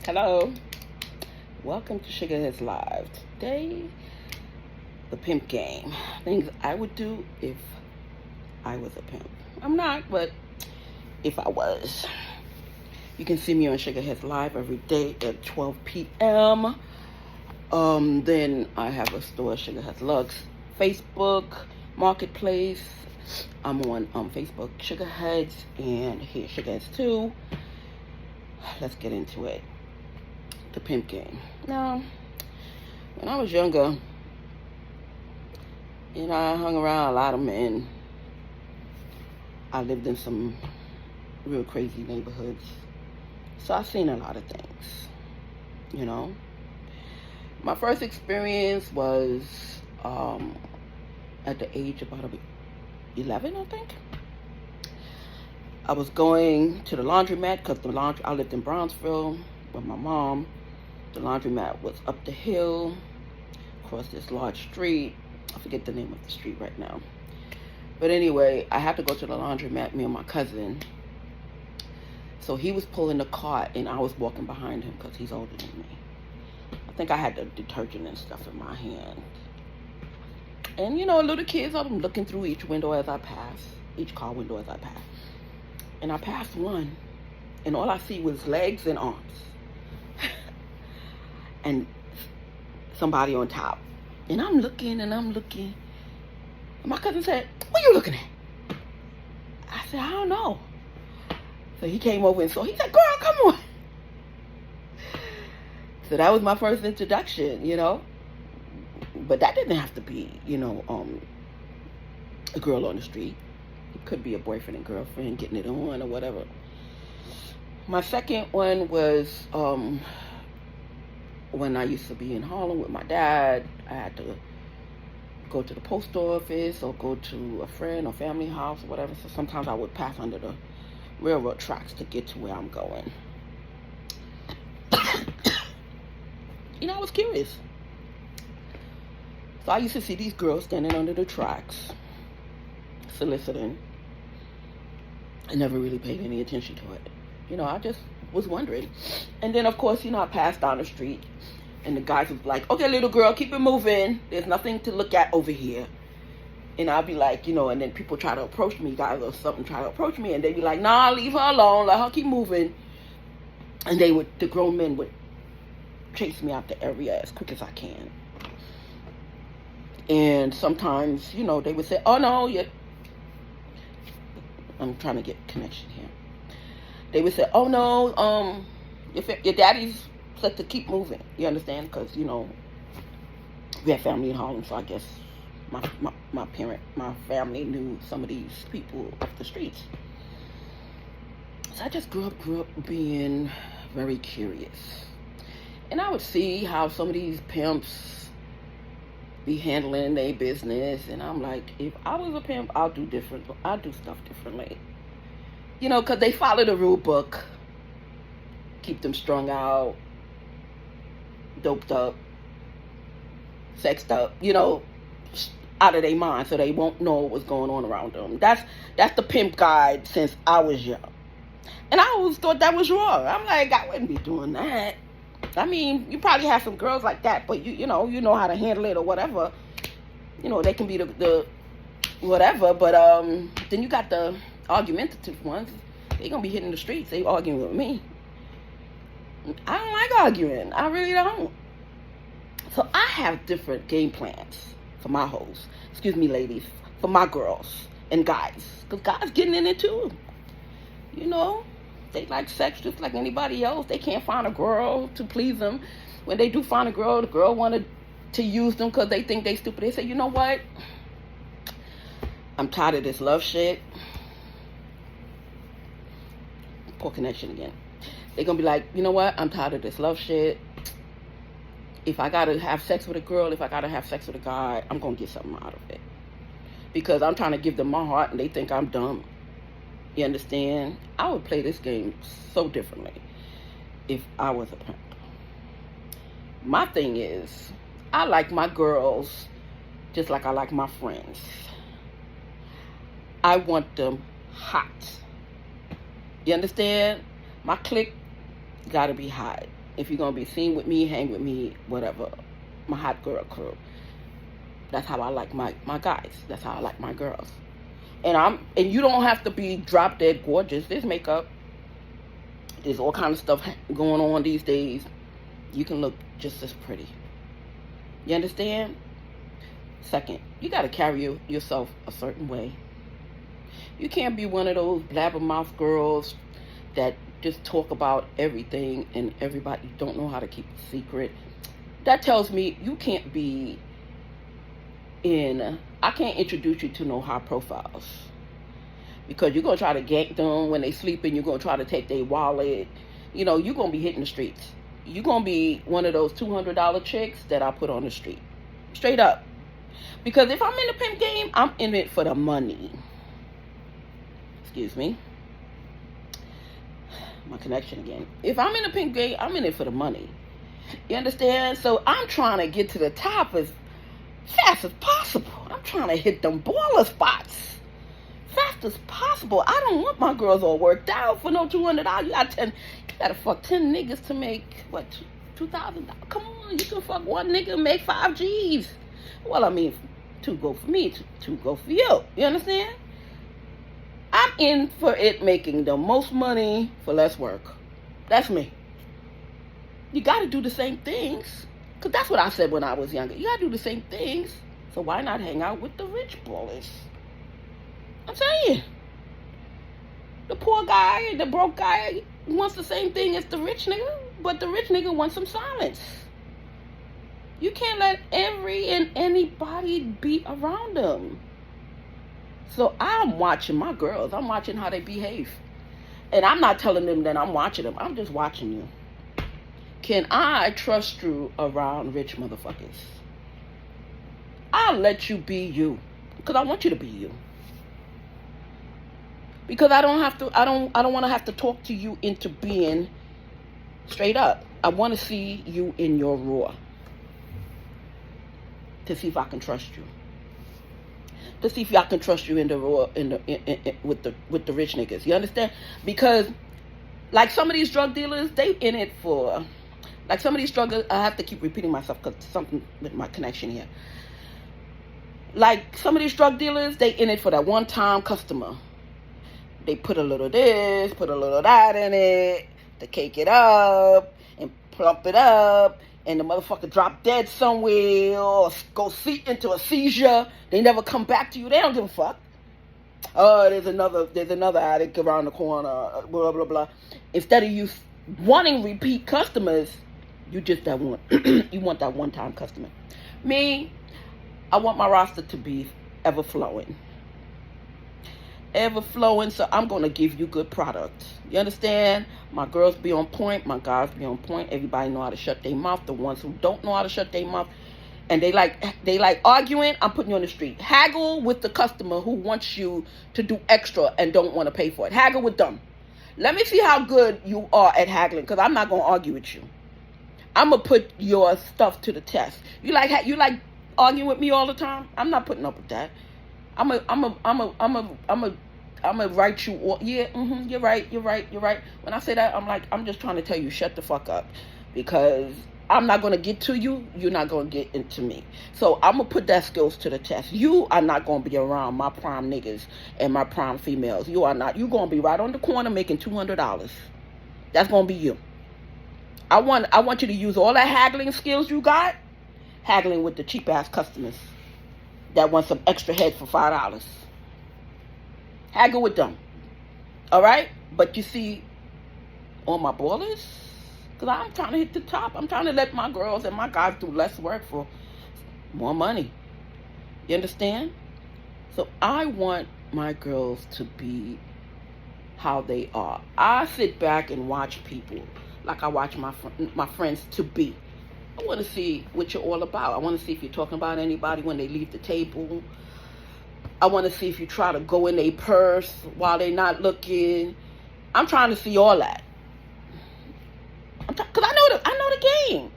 Hello, welcome to Sugarheads Live. Today, the pimp game. Things I would do if I was a pimp. I'm not, but if I was. You can see me on Sugarheads Live every day at 12 p.m. Then I have a store, Sugarheads Lux, Facebook Marketplace. I'm on Facebook Sugarheads and here Sugarheads 2. Let's get into it. The pimp game. Now, when I was younger, I hung around a lot of men. I lived in some real crazy neighborhoods. So I've seen a lot of things, My first experience was at the age of about 11, I think. I was going to the laundromat because I lived in Brownsville with my mom. The laundromat was up the hill, across this large street. I forget the name of the street right now. But anyway, I had to go to the laundromat, me and my cousin. So he was pulling the cart and I was walking behind him because he's older than me. I think I had the detergent and stuff in my hand. And little kids, I'm looking through each window as I pass, each car window as I pass. And I passed one, and all I see was legs and arms. And somebody on top. And I'm looking. And my cousin said, "What are you looking at?" I said, "I don't know." So he came over and he said, "Girl, come on." So that was my first introduction, But that didn't have to be, a girl on the street. It could be a boyfriend and girlfriend getting it on or whatever. My second one was when I used to be in Harlem with my dad. I had to go to the post office or go to a friend or family house or whatever. So sometimes I would pass under the railroad tracks to get to where I'm going. I was curious. So I used to see these girls standing under the tracks, soliciting. I never really paid any attention to it. I just was wondering. And then, of course, I passed down the street, and the guys was like, "Okay, little girl, keep it moving. There's nothing to look at over here." And I'd be like, and then people try to approach me, guys or something try to approach me, and they'd be like, "Nah, leave her alone. Let her keep moving." And the grown men would chase me out the area as quick as I can. And sometimes, they would say, "Oh, no, I'm trying to get connection here." They would say, "Oh, no, your daddy's said to keep moving." You understand? Because, we have family in Harlem, so I guess my family knew some of these people off the streets. So I just grew up being very curious. And I would see how some of these pimps be handling their business, and I'm like, if I was a pimp, I'll do stuff differently. Because they follow the rule book. Keep them strung out, doped up, sexed up, out of their mind, so they won't know what's going on around them. That's the pimp guide since I was young. And I always thought that was wrong. I'm like, I wouldn't be doing that. I mean, you probably have some girls like that, but you know how to handle it or whatever. They can be the whatever, but then you got the argumentative ones. They gonna be hitting the streets. They arguing with me. I don't like arguing. I really don't. So I have different game plans for my hoes. Excuse me, ladies. For my girls and guys. Because guys getting in it too. They like sex just like anybody else. They can't find a girl to please them. When they do find a girl, the girl wanted to use them because they think they stupid. They say, "You know what? I'm tired of this love shit." Poor connection again. They're going to be like, "You know what? I'm tired of this love shit. If I got to have sex with a girl, if I got to have sex with a guy, I'm going to get something out of it. Because I'm trying to give them my heart and they think I'm dumb." You understand? I would play this game so differently if I was a pimp. My thing is, I like my girls just like I like my friends. I want them hot. You understand? My clique gotta be hot. If you're going to be seen with me, hang with me, whatever. My hot girl crew. That's how I like my guys. That's how I like my girls. And you don't have to be drop dead gorgeous. There's makeup. There's all kind of stuff going on these days. You can look just as pretty. You understand? Second, you got to carry yourself a certain way. You can't be one of those blabbermouth girls that just talk about everything and everybody don't know how to keep a secret. That tells me you can't be I can't introduce you to no high profiles. Because you're going to try to gank them when they sleeping. You're going to try to take their wallet. You're going to be hitting the streets. You're going to be one of those $200 chicks that I put on the street. Straight up. Because if I'm in the pimp game, I'm in it for the money. Excuse me. My connection again. If I'm in the pimp game, I'm in it for the money. You understand? So I'm trying to get to the top as fast as possible. I'm trying to hit them baller spots fast as possible. I don't want my girls all worked out for no $200. You gotta fuck 10 niggas to make what, $2,000? Come on, you can fuck one nigga and make 5 G's. Well, I mean, 2 go for me, 2 go for you. You understand? I'm in for it making the most money for less work. That's me. You gotta do the same things. Because that's what I said when I was younger. You gotta do the same things. So why not hang out with the rich boys? I'm saying. The poor guy, the broke guy wants the same thing as the rich nigga. But the rich nigga wants some silence. You can't let every and anybody be around them. So I'm watching my girls. I'm watching how they behave. And I'm not telling them that I'm watching them. I'm just watching you. Can I trust you around rich motherfuckers? I'll let you be you. Because I want you to be you. Because I don't want to have to talk to you into being straight up. I want to see you in your raw. To see if I can trust you. To see if I can trust you in the raw with the rich niggas. You understand? Because like some of these drug dealers, they in it for, like some of these drug dealers, I have to keep repeating myself because something with my connection here. Like some of these drug dealers, they in it for that one-time customer. They put a little this, put a little that in it, to cake it up and plump it up, and the motherfucker drop dead somewhere or go into a seizure. They never come back to you. They don't give a fuck. Oh, there's another addict around the corner, blah, blah, blah. Instead of you wanting repeat customers, you just that one. You want that one-time customer. Me, I want my roster to be ever flowing. Ever flowing, so I'm going to give you good product. You understand? My girls be on point. My guys be on point. Everybody know how to shut their mouth. The ones who don't know how to shut their mouth and they like arguing, I'm putting you on the street. Haggle with the customer who wants you to do extra and don't want to pay for it. Haggle with them. Let me see how good you are at haggling, because I'm not going to argue with you. I'm going to put your stuff to the test. You like arguing with me all the time? I'm not putting up with that. I'm gonna write you all. Yeah, you're right. When I say that, I'm just trying to tell you, shut the fuck up, because I'm not gonna get to you. You're not gonna get into me. So I'm gonna put that skills to the test. You are not gonna be around my prime niggas and my prime females. You are not. You're gonna be right on the corner making $200. That's gonna be you. I want you to use all that haggling skills you got, haggling with the cheap ass customers that want some extra head for $5. Haggle with them. All right? But you see, on my ballers, because I'm trying to hit the top. I'm trying to let my girls and my guys do less work for more money. You understand? So I want my girls to be how they are. I sit back and watch people like I watch my friends to be. I want to see what you're all about. I want to see if you're talking about anybody when they leave the table. I want to see if you try to go in their purse while they're not looking. I'm trying to see all that. Because I know the game.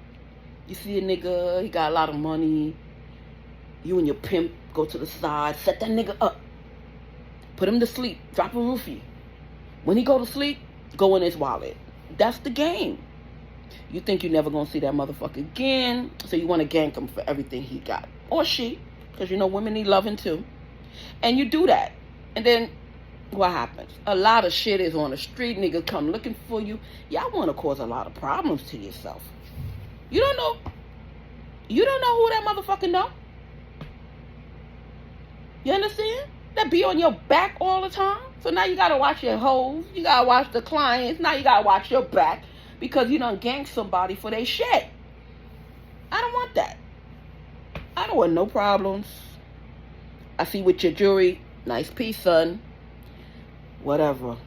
You see a nigga, he got a lot of money. You and your pimp go to the side, set that nigga up. Put him to sleep. Drop a roofie. When he go to sleep, go in his wallet. That's the game. You think you're never going to see that motherfucker again, so you want to gank him for everything he got. Or she, because you know women need loving too. And you do that. And then what happens? A lot of shit is on the street. Niggas come looking for you. Y'all want to cause a lot of problems to yourself. You don't know. You don't know who that motherfucker know. You understand? That be on your back all the time. So now you got to watch your hoes. You got to watch the clients. Now you got to watch your back. Because you done ganked somebody for their shit. I don't want that. I don't want no problems. I see with your jewelry. Nice piece, son. Whatever.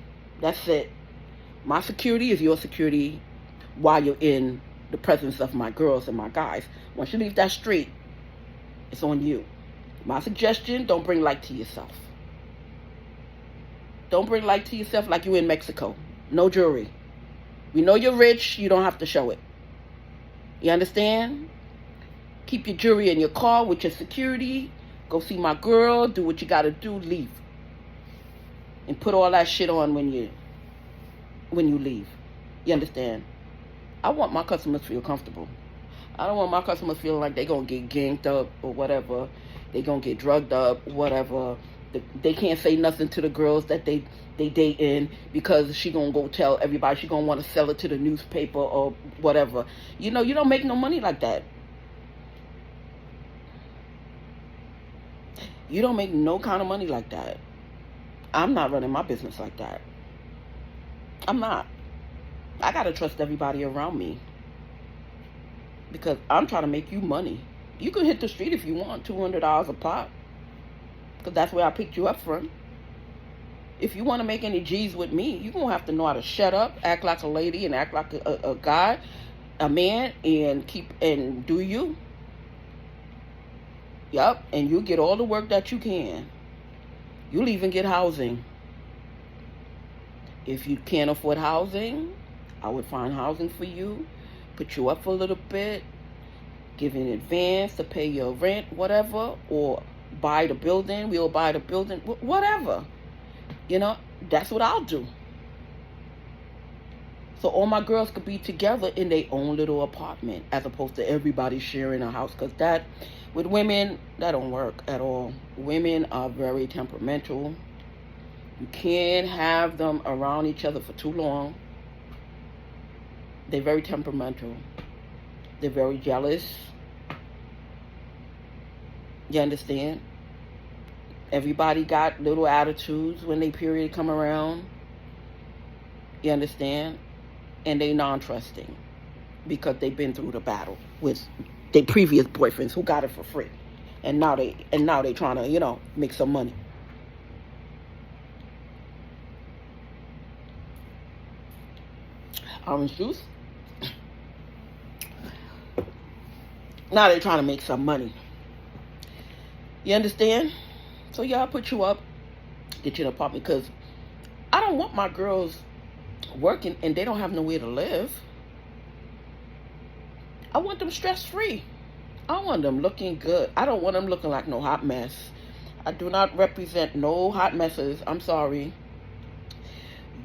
That's it. My security is your security while you're in the presence of my girls and my guys. Once you leave that street, it's on you. My suggestion, don't bring light to yourself. Don't bring light to yourself like you in Mexico. No jewelry. We know you're rich. You don't have to show it. You understand? Keep your jewelry in your car with your security. Go see my girl. Do what you got to do. Leave. And put all that shit on when you leave. You understand? I want my customers to feel comfortable. I don't want my customers feeling like they're going to get ganked up or whatever. They're going to get drugged up, whatever. They can't say nothing to the girls that they dating because she going to go tell everybody. She going to want to sell it to the newspaper or whatever. You know, you don't make no money like that. You don't make no kind of money like that. I'm not running my business like that. I'm not. I got to trust everybody around me. Because I'm trying to make you money. You can hit the street if you want, $200 a pop. Because that's where I picked you up from. If you want to make any G's with me, you're going to have to know how to shut up, act like a lady, and act like a guy, a man, and do you. Yup, and you get all the work that you can. You'll even get housing. If you can't afford housing, I would find housing for you, put you up for a little bit, give in advance to pay your rent, whatever, or buy the building. We'll buy the building, whatever. You know, that's what I'll do. So all my girls could be together in their own little apartment as opposed to everybody sharing a house. Because that, with women, that don't work at all. Women are very temperamental. You can't have them around each other for too long. They're very temperamental. They're very jealous. You understand? Everybody got little attitudes when they period come around. You understand? And they non-trusting because they've been through the battle with their previous boyfriends who got it for free. And now they trying to, you know, make some money. Orange juice. Now they're trying to make some money. You understand? So yeah, I'll put you up, get you an apartment, because I don't want my girls working and they don't have nowhere to live. I want them stress-free. I want them looking good. I don't want them looking like no hot mess. I do not represent no hot messes. I'm sorry.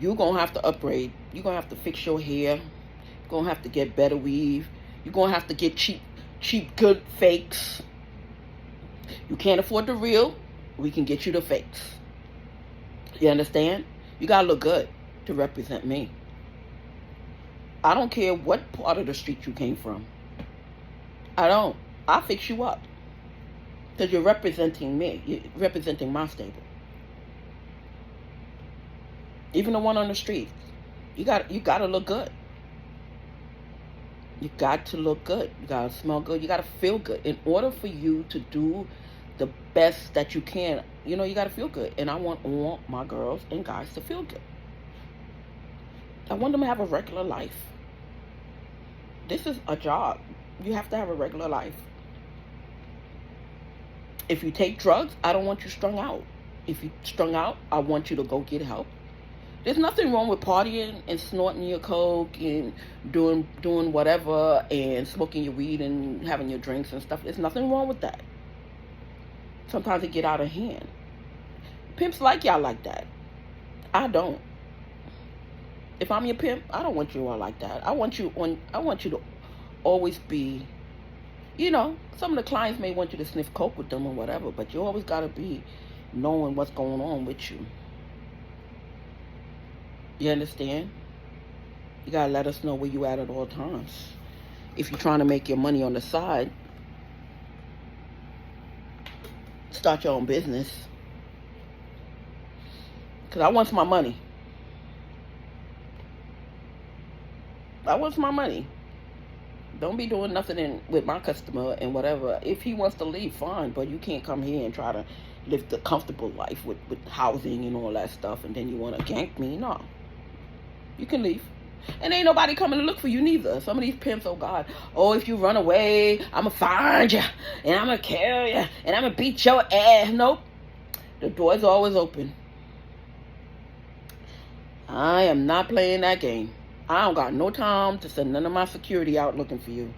You're going to have to upgrade. You're going to have to fix your hair. You're going to have to get better weave. You're going to have to get cheap, good fakes. You can't afford the real. We can get you the fakes. You understand? You got to look good to represent me. I don't care what part of the street you came from. I don't. I'll fix you up. Because you're representing me. You're representing my stable. Even the one on the street. You got to look good. You got to look good. You got to smell good. You got to feel good. In order for you to do the best that you can, you know, you got to feel good. And I want all my girls and guys to feel good. I want them to have a regular life. This is a job. You have to have a regular life. If you take drugs, I don't want you strung out. If you strung out, I want you to go get help. There's nothing wrong with partying and snorting your coke and doing whatever and smoking your weed and having your drinks and stuff. There's nothing wrong with that. Sometimes it get out of hand. Pimps like y'all like that. I don't. If I'm your pimp, I don't want you all like that. I want you to always be, some of the clients may want you to sniff coke with them or whatever, but you always got to be knowing what's going on with you. You understand? You got to let us know where you at all times. If you're trying to make your money on the side, start your own business. Because I want my money. I want my money. Don't be doing nothing with my customer and whatever. If he wants to leave, fine. But you can't come here and try to live the comfortable life with housing and all that stuff. And then you want to gank me. No. You can leave. And ain't nobody coming to look for you neither. Some of these pimps, oh God. Oh, if you run away, I'm going to find you. And I'm going to kill you. And I'm going to beat your ass. Nope. The door's always open. I am not playing that game. I don't got no time to send none of my security out looking for you.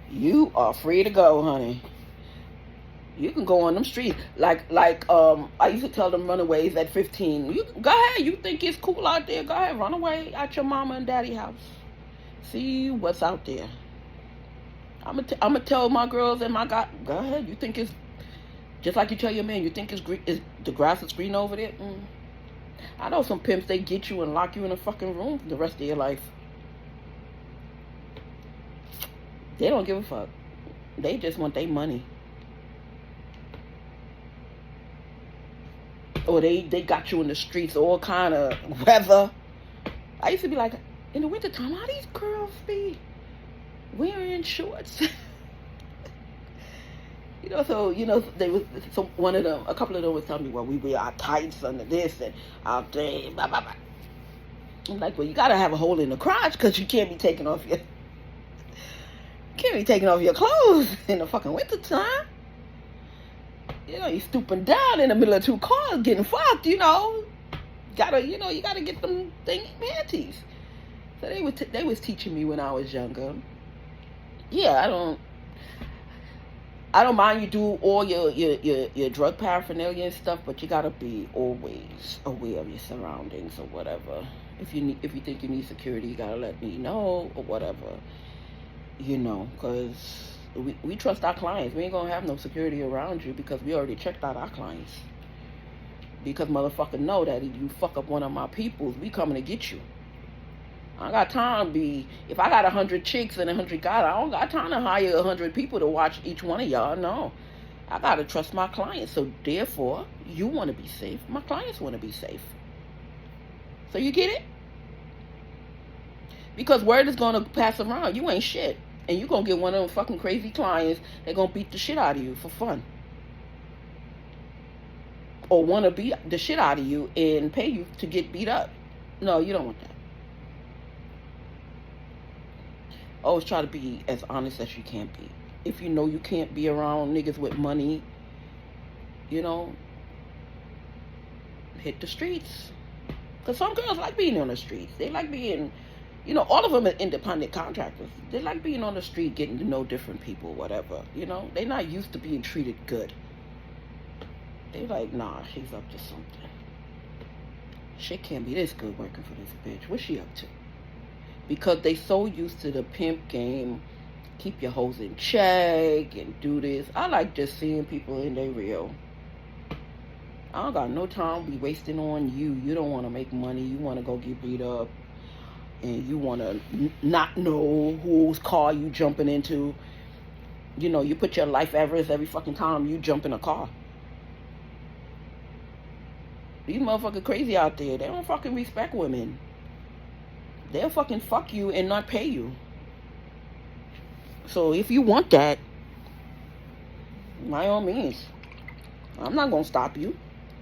You are free to go, honey. You can go on them streets. Like I used to tell them runaways at 15. You go ahead. You think it's cool out there? Go ahead, run away at your mama and daddy house. See what's out there. I'm gonna tell my girls and my guys, go ahead. You think it's just like you tell your man, you think the grass is green over there? I know some pimps, they get you and lock you in a fucking room for the rest of your life. They don't give a fuck. They just want their money. Or they got you in the streets, all kind of weather. I used to be like, in the wintertime, how these girls be wearing shorts? One of them, a couple of them would tell me, well, we wear our tights under this and our thing, blah, blah, blah. I'm like, well, you got to have a hole in the crotch because you can't be taking off your clothes in the fucking wintertime. You're stooping down in the middle of two cars getting fucked, you gotta get them thingy panties. So they was teaching me when I was younger. Yeah, I don't mind you do all your drug paraphernalia and stuff, but you gotta be always aware of your surroundings or whatever. If you think you need security, you gotta let me know or whatever. Because we trust our clients. We ain't gonna have no security around you because we already checked out our clients. Because motherfucker know that if you fuck up one of my peoples, we coming to get you. I got time if I got 100 chicks and 100 guys, I don't got time to hire 100 people to watch each one of y'all. No. I got to trust my clients. So therefore, you want to be safe. My clients want to be safe. So you get it? Because word is going to pass around. You ain't shit. And you're going to get one of them fucking crazy clients. They're going to beat the shit out of you for fun. Or want to beat the shit out of you and pay you to get beat up. No, you don't want that. Always try to be as honest as you can be. If you know you can't be around niggas with money, hit the streets. Because some girls like being on the streets. They like being, all of them are independent contractors. They like being on the street, getting to know different people, whatever. They're not used to being treated good. They like, nah, she's up to something. Shit can't be this good working for this bitch. What's she up to? Because they so used to the pimp game, keep your hoes in check and do this. I like just seeing people in their real. I don't got no time to be wasting on you. You don't want to make money. You want to go get beat up. And you want to not know whose car you jumping into. You put your life at risk every fucking time you jump in a car. These motherfuckers crazy out there. They don't fucking respect women. They'll fucking fuck you and not pay you. So if you want that, by all means, I'm not gonna stop you.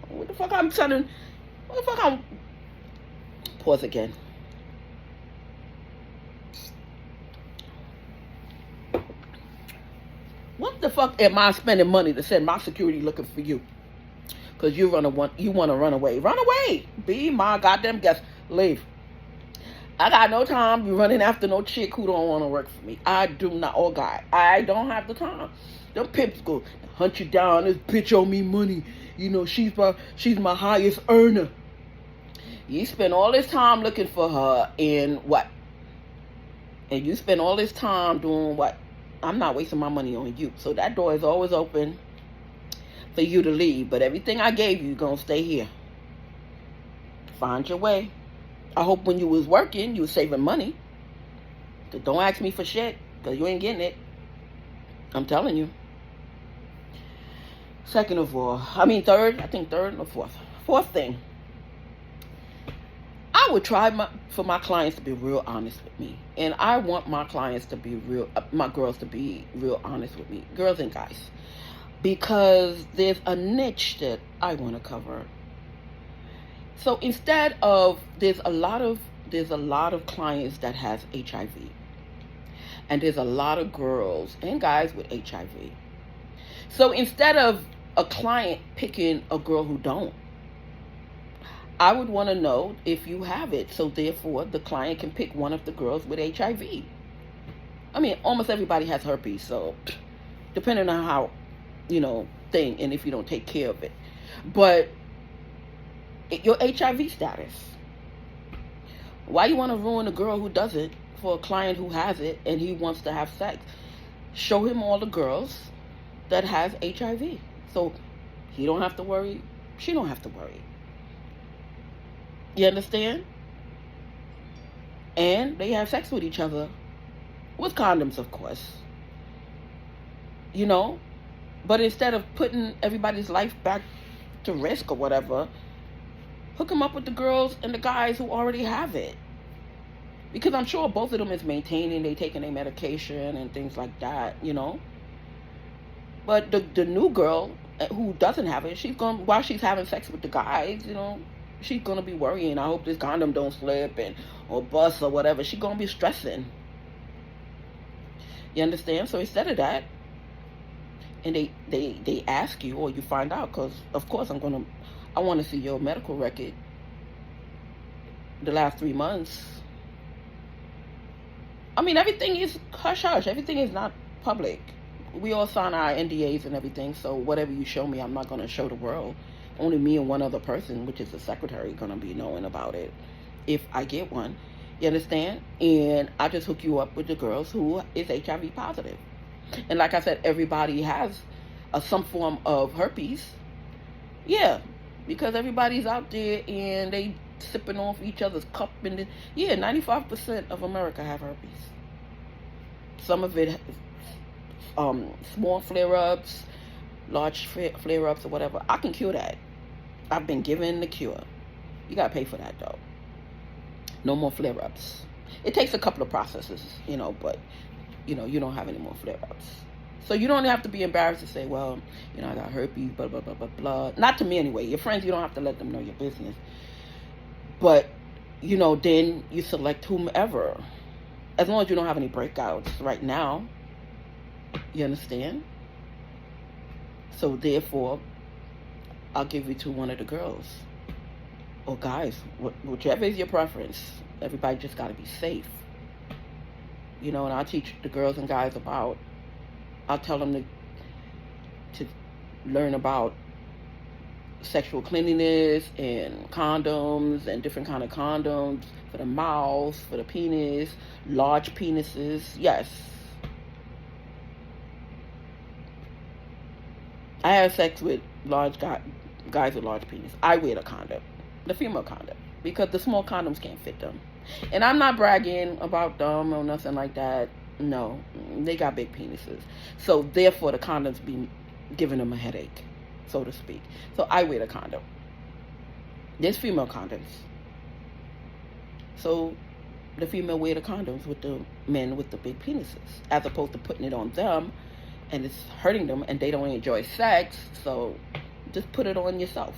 What the fuck I'm telling? What the fuck I'm? Pause again. What the fuck am I spending money to send my security looking for you? Cause you want to run away. Run away. Be my goddamn guest. Leave. I got no time to be running after no chick who don't want to work for me. I do not, or guy. I don't have the time. Them pimps go hunt you down. This bitch owe me money. She's my highest earner. You spend all this time looking for her and what? And you spend all this time doing what? I'm not wasting my money on you. So that door is always open for you to leave. But everything I gave you, going to stay here. Find your way. I hope when you was working, you was saving money. So don't ask me for shit, because you ain't getting it. I'm telling you. Third or fourth. Fourth thing. I would try for my clients to be real honest with me. And I want my clients to be my girls to be real honest with me. Girls and guys. Because there's a niche that I want to cover. So instead of, there's a lot of clients that has HIV. And there's a lot of girls and guys with HIV. So instead of a client picking a girl who don't, I would want to know if you have it. So therefore, the client can pick one of the girls with HIV. I mean, almost everybody has herpes. So depending on how, and if you don't take care of it. But your HIV status. Why you want to ruin a girl who doesn't for a client who has it and he wants to have sex? Show him all the girls that has HIV. So he don't have to worry. She don't have to worry. You understand? And they have sex with each other. With condoms, of course. But instead of putting everybody's life back to risk or whatever, hook them up with the girls and the guys who already have it. Because I'm sure both of them is maintaining, they taking their medication and things like that, But the new girl who doesn't have it, while she's having sex with the guys, she's going to be worrying. I hope this condom don't slip or bust or whatever. She's going to be stressing. You understand? So instead of that, and they ask you or you find out, because of course I want to see your medical record the last 3 months. I mean, everything is hush-hush. Everything is not public. We all sign our NDAs and everything, so whatever you show me, I'm not going to show the world. Only me and one other person, which is the secretary, going to be knowing about it if I get one. You understand? And I just hook you up with the girls who is HIV positive. And like I said, everybody has some form of herpes. Yeah, because everybody's out there and they sipping off each other's cup. 95% of America have herpes. Some of it, small flare-ups, large flare-ups or whatever. I can cure that. I've been given the cure. You got to pay for that, though. No more flare-ups. It takes a couple of processes, but, you don't have any more flare-ups. So you don't have to be embarrassed to say, well, I got herpes, blah, blah, blah, blah, blah. Not to me anyway. Your friends, you don't have to let them know your business. But, then you select whomever. As long as you don't have any breakouts right now. You understand? So therefore, I'll give you to one of the girls. Or guys, whichever is your preference. Everybody just got to be safe. And I'll teach the girls and guys I'll tell them to learn about sexual cleanliness and condoms and different kind of condoms for the mouth, for the penis, large penises. Yes. I have sex with guys with large penis. I wear the condom, the female condom, because the small condoms can't fit them. And I'm not bragging about them or nothing like that. No, they got big penises. So therefore the condoms be giving them a headache, so to speak. So I wear the condom. There's female condoms. So the female wear the condoms with the men with the big penises, as opposed to putting it on them and it's hurting them and they don't enjoy sex. So just put it on yourself.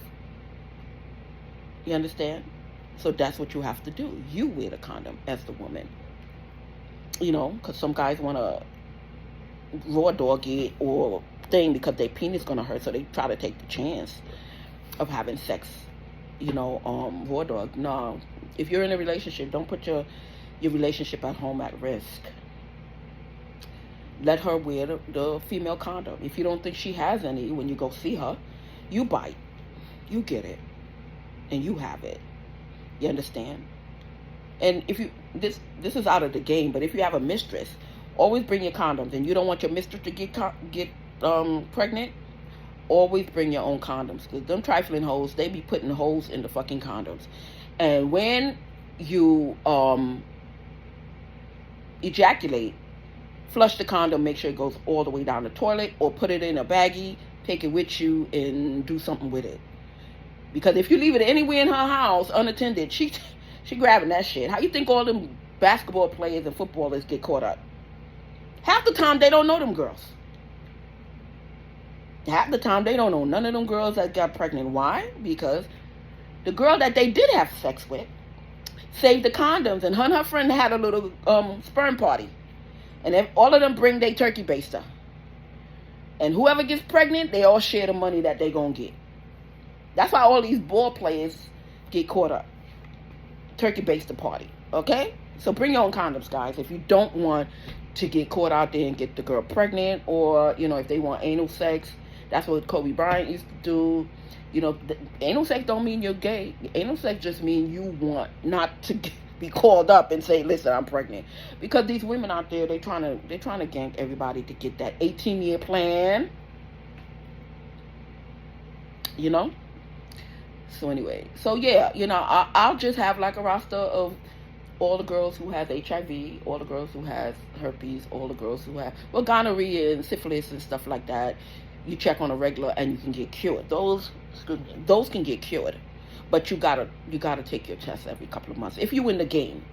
You understand? So that's what you have to do. You wear the condom as the woman. Because some guys want to raw dog it or thing because their penis going to hurt. So they try to take the chance of having sex, raw dog. No. If you're in a relationship, don't put your relationship at home at risk. Let her wear the female condom. If you don't think she has any when you go see her, you bite. You get it. And you have it. You understand? And if you this is out of the game, but if you have a mistress, always bring your condoms. And you don't want your mistress to get pregnant, always bring your own condoms, because them trifling hoes, they be putting holes in the fucking condoms. And when you ejaculate, flush the condom, make sure it goes all the way down the toilet, or put it in a baggie, take it with you, and do something with it. Because if you leave it anywhere in her house unattended, she grabbing that shit. How you think all them basketball players and footballers get caught up? Half the time they don't know them girls. Half the time they don't know none of them girls that got pregnant. Why? Because the girl that they did have sex with saved the condoms, and her and her friend had a little sperm party. And if all of them bring their turkey baster. And whoever gets pregnant, they all share the money that they gonna get. That's why all these ball players get caught up. Turkey baster party. Okay? So bring your own condoms, guys, if you don't want to get caught out there and get the girl pregnant, or, if they want anal sex. That's what Kobe Bryant used to do. Anal sex don't mean you're gay. Anal sex just means you want not to be called up and say, listen, I'm pregnant. Because these women out there, they're trying to gank everybody to get that 18-year plan. So anyway, I'll just have like a roster of all the girls who have HIV, all the girls who have herpes, all the girls who have gonorrhea and syphilis and stuff like that. You check on a regular and you can get cured. Those can get cured, but you gotta take your test every couple of months if you win the game.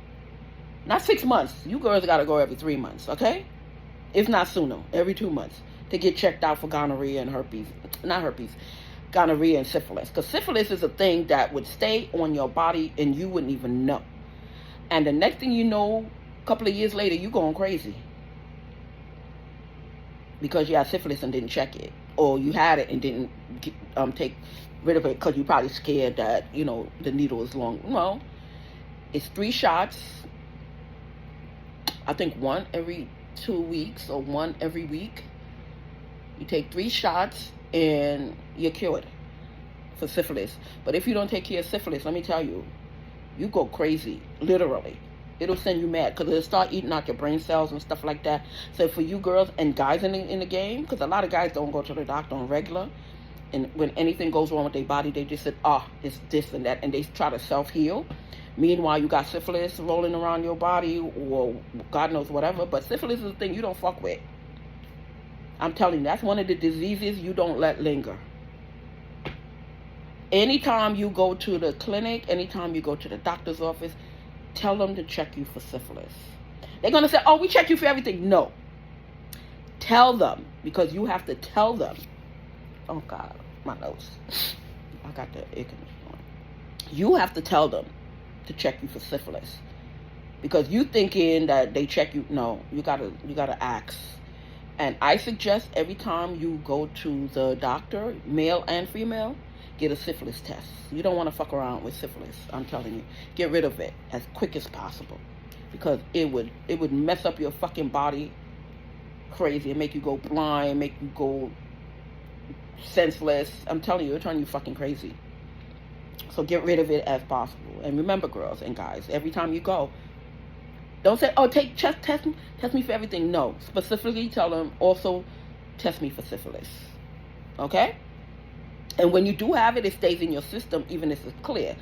Not 6 months. You girls gotta go every 3 months, okay? If not sooner, every 2 months to get checked out for gonorrhea and herpes. Not herpes, gonorrhea and syphilis. Because syphilis is a thing that would stay on your body and you wouldn't even know. And the next thing you know, a couple of years later, you going crazy because you had syphilis and didn't check it, or you had it and didn't take rid of it because you're probably scared that the needle is long. Well, it's 3 shots. I think 1 every 2 weeks or 1 every week. You take 3 shots and you're cured for syphilis. But if you don't take care of syphilis, let me tell you, you go crazy, literally. It'll send you mad because it'll start eating out your brain cells and stuff like that. So for you girls and guys in the game, because a lot of guys don't go to the doctor on regular, and when anything goes wrong with their body, they just say, it's this and that, and they try to self-heal. Meanwhile, you got syphilis rolling around your body, or God knows whatever, but syphilis is a thing you don't fuck with. I'm telling you, that's one of the diseases you don't let linger. Anytime you go to the clinic, anytime you go to the doctor's office, tell them to check you for syphilis. They're going to say, we check you for everything. No. Tell them, because you have to tell them. Oh, God, my nose. I got the ick. You have to tell them to check you for syphilis. Because you thinking that they check you. No, you gotta ask. And I suggest every time you go to the doctor, male and female, get a syphilis test. You don't want to fuck around with syphilis. I'm telling you. Get rid of it as quick as possible. Because it would mess up your fucking body crazy and make you go blind, make you go senseless. I'm telling you, it'll turn you fucking crazy. So get rid of it as possible. And remember, girls and guys, every time you go, don't say, test me for everything. No. Specifically tell them, also test me for syphilis. Okay? And when you do have it, it stays in your system, even if it's clear.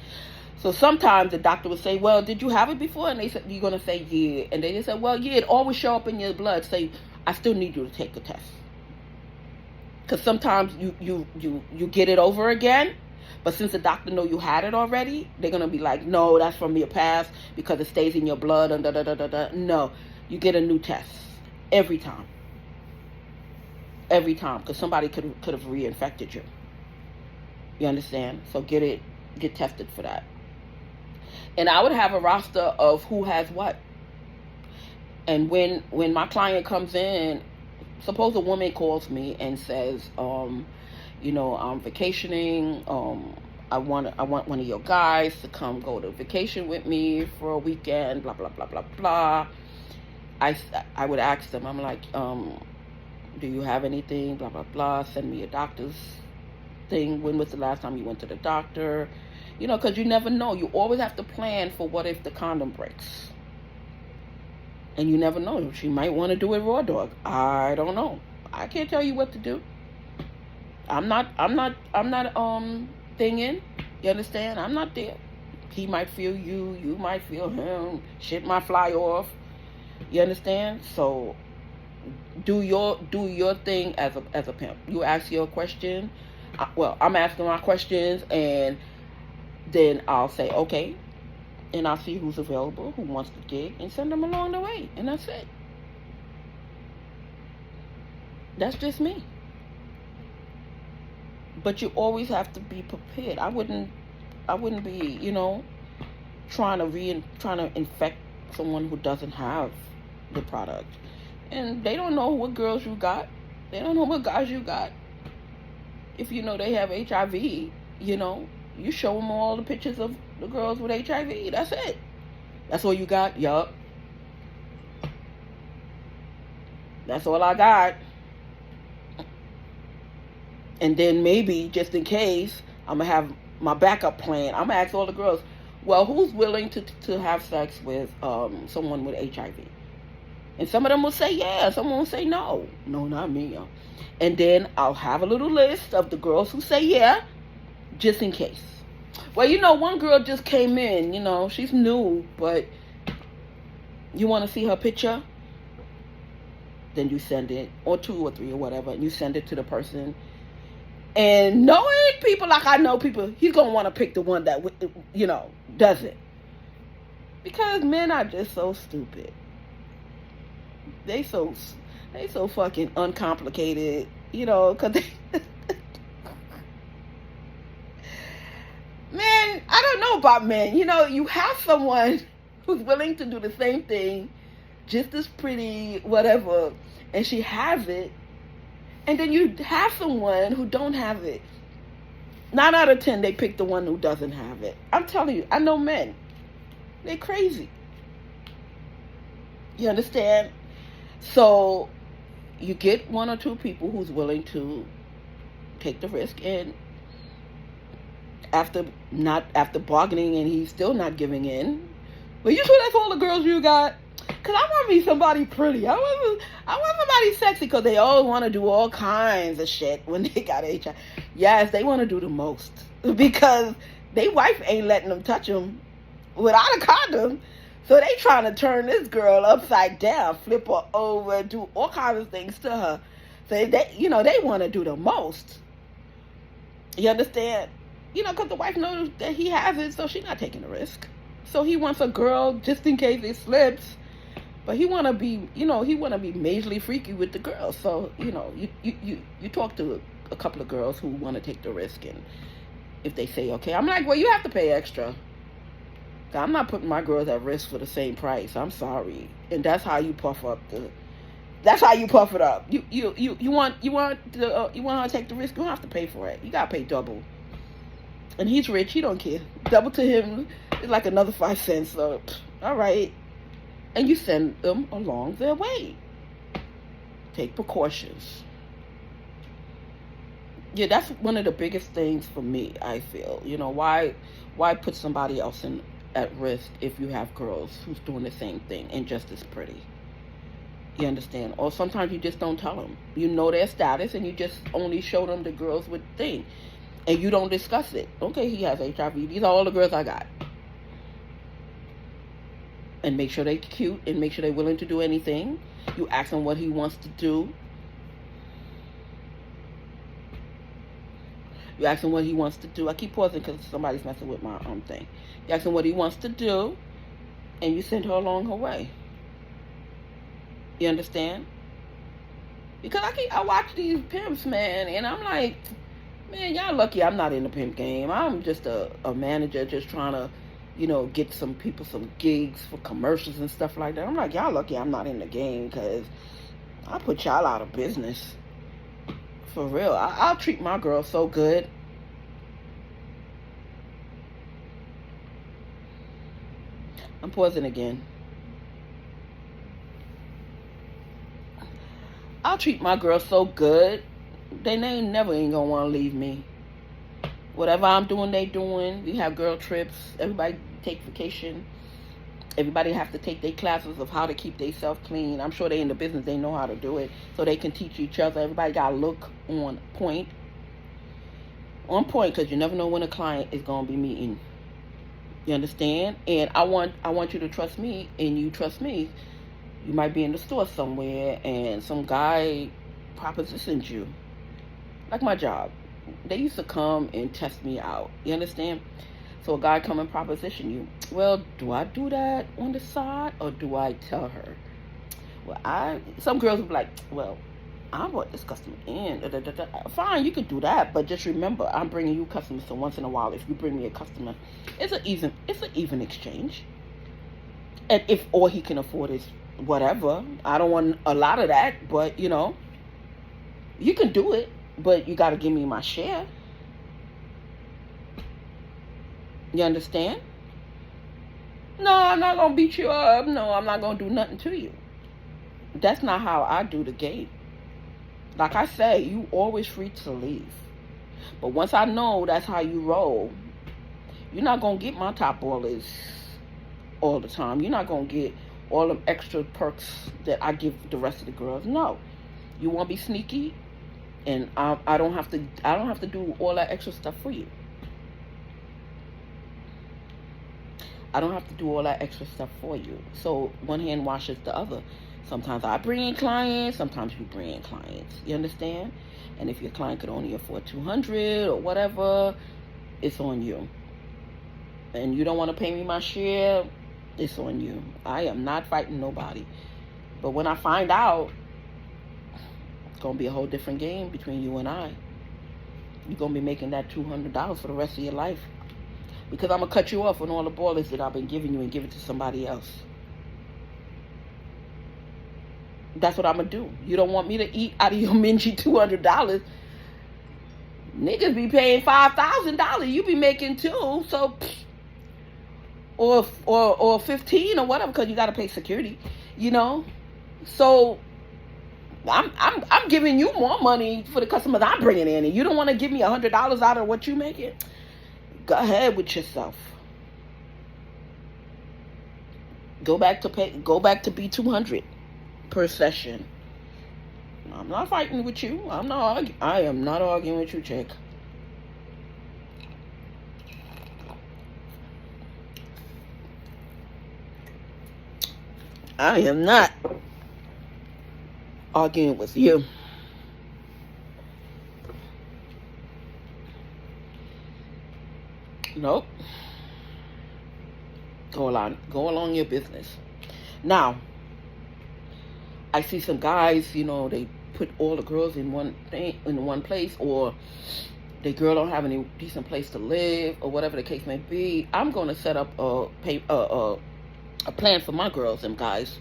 So sometimes the doctor will say, well, did you have it before? And they said, you're going to say, yeah. And they just say, well, yeah, it always show up in your blood. Say, I still need you to take the test. Because sometimes you get it over again. But since the doctor know you had it already, they're going to be like, no, that's from your past because it stays in your blood. And da. No, you get a new test every time. Every time. Because somebody could have reinfected you. You understand? So get tested for that. And I would have a roster of who has what. And when my client comes in, suppose a woman calls me and says, I'm vacationing. I want one of your guys to come go to vacation with me for a weekend. Blah blah blah blah blah. I would ask them. I'm like, do you have anything? Blah blah blah. Send me a doctor's thing. When was the last time you went to the doctor? Because you never know. You always have to plan for what if the condom breaks. And you never know. She might want to do it raw dog. I don't know. I can't tell you what to do. I'm not thinking. You understand? I'm not there. He might feel you. You might feel him. Shit might fly off. You understand? So do your thing as a pimp. You ask your question. Well, I'm asking my questions, and then I'll say okay, and I'll see who's available, who wants to gig, and send them along the way, and that's it. That's just me. But you always have to be prepared. I wouldn't be, trying to infect someone who doesn't have the product. And they don't know what girls you got. They don't know what guys you got. If they have HIV, you show them all the pictures of the girls with HIV. That's it. That's all you got? Yup. That's all I got. And then maybe, just in case, I'm going to have my backup plan. I'm going to ask all the girls, well, who's willing to have sex with someone with HIV? And some of them will say yeah. Someone will say no. No, not me. And then I'll have a little list of the girls who say yeah, just in case. Well, one girl just came in, she's new, but you want to see her picture? Then you send it, or 2 or 3 or whatever, and you send it to the person. And knowing people like I know people, he's going to want to pick the one that, does it. Because men are just so stupid. They so fucking uncomplicated, because they... Man, I don't know about men. You have someone who's willing to do the same thing, just as pretty, whatever, and she has it. And then you have someone who don't have it. 9 out of 10, they pick the one who doesn't have it. I'm telling you, I know men. They're crazy. You understand? So you get 1 or 2 people who's willing to take the risk, and after bargaining and he's still not giving in, but you sure that's all the girls you got? Because I want to be somebody pretty. I want somebody sexy, because they all want to do all kinds of shit when they got HIV. Yes, they want to do the most, because their wife ain't letting them touch them without a condom. So they trying to turn this girl upside down, flip her over, do all kinds of things to her. So they want to do the most. You understand? Because the wife knows that he has it, so she's not taking the risk. So he wants a girl just in case it slips. But he want to be, he want to be majorly freaky with the girl. So, you talk to a couple of girls who want to take the risk, and if they say okay, I'm like, well, you have to pay extra. I'm not putting my girls at risk for the same price. I'm sorry. And that's how you puff up that's how you puff it up. You want to take the risk, you don't have to pay for it. You got to pay double. And he's rich, he don't care. Double to him is like another 5 cents. So, all right. And you send them along their way. Take precautions. Yeah, that's one of the biggest things for me, I feel. Why put somebody else at risk if you have girls who's doing the same thing and just as pretty? You understand? Or sometimes you just don't tell them. You know their status, and you just only show them the girls with thing. And you don't discuss it. Okay, he has HIV. These are all the girls I got. And make sure they're cute, and make sure they're willing to do anything. You ask him what he wants to do. You ask him what he wants to do. I keep pausing because somebody's messing with my thing. You ask him what he wants to do, and you send her along her way. You understand? Because I watch these pimps, man, and I'm like, man, y'all lucky I'm not in the pimp game. I'm just a manager just trying to, get some people some gigs for commercials and stuff like that. I'm like, y'all lucky I'm not in the game, because I'll put y'all out of business. For real. I'll treat my girl so good. I'm pausing again. I'll treat my girl so good, they never ain't gonna want to leave me. Whatever I'm doing, they doing. We have girl trips. Everybody take vacation. Everybody have to take their classes of how to keep themselves clean. I'm sure they in the business, they know how to do it, so they can teach each other. Everybody got to look on point. On point, because you never know when a client is going to be meeting. You understand? And I want you to trust me, and you trust me. You might be in the store somewhere, and some guy propositions you. Like my job. They used to come and test me out. You understand? So a guy come and proposition you. Well, do I do that on the side, or do I tell her? Well, some girls will be like, well, I brought this customer in. Da, da, da, da. Fine, you could do that, but just remember, I'm bringing you customers. So once in a while, if you bring me a customer, it's an even exchange. And if all he can afford is whatever, I don't want a lot of that, but you can do it, but you got to give me my share. You understand? No, I'm not gonna beat you up. No, I'm not gonna do nothing to you. That's not how I do the game. Like I say, you always free to leave. But once I know that's how you roll, you're not going to get my top ballers all the time. You're not going to get all them extra perks that I give the rest of the girls. No. You want to be sneaky, and I don't have to do all that extra stuff for you. I don't have to do all that extra stuff for you. So one hand washes the other. Sometimes I bring in clients, sometimes you bring in clients. You understand? And if your client could only afford $200 or whatever, it's on you. And you don't want to pay me my share, it's on you. I am not fighting nobody. But when I find out, it's going to be a whole different game between you and I. You're going to be making that $200 for the rest of your life. Because I'm going to cut you off on all the ballers that I've been giving you and give it to somebody else. That's what I'm going to do. You don't want me to eat out of your mingy $200. Niggas be paying $5,000. You be making $2,000. So, or 15 or whatever, because you got to pay security, So, I'm giving you more money for the customers I'm bringing in, and you don't want to give me $100 out of what you making? Go ahead with yourself. Go back to be $200 per session. I'm not fighting with you. I am not arguing with you, chick. I am not arguing with you. Nope. Go along your business. Now, I see some guys, they put all the girls in one place, or the girl don't have any decent place to live, or whatever the case may be. I'm going to set up a plan for my girls and guys.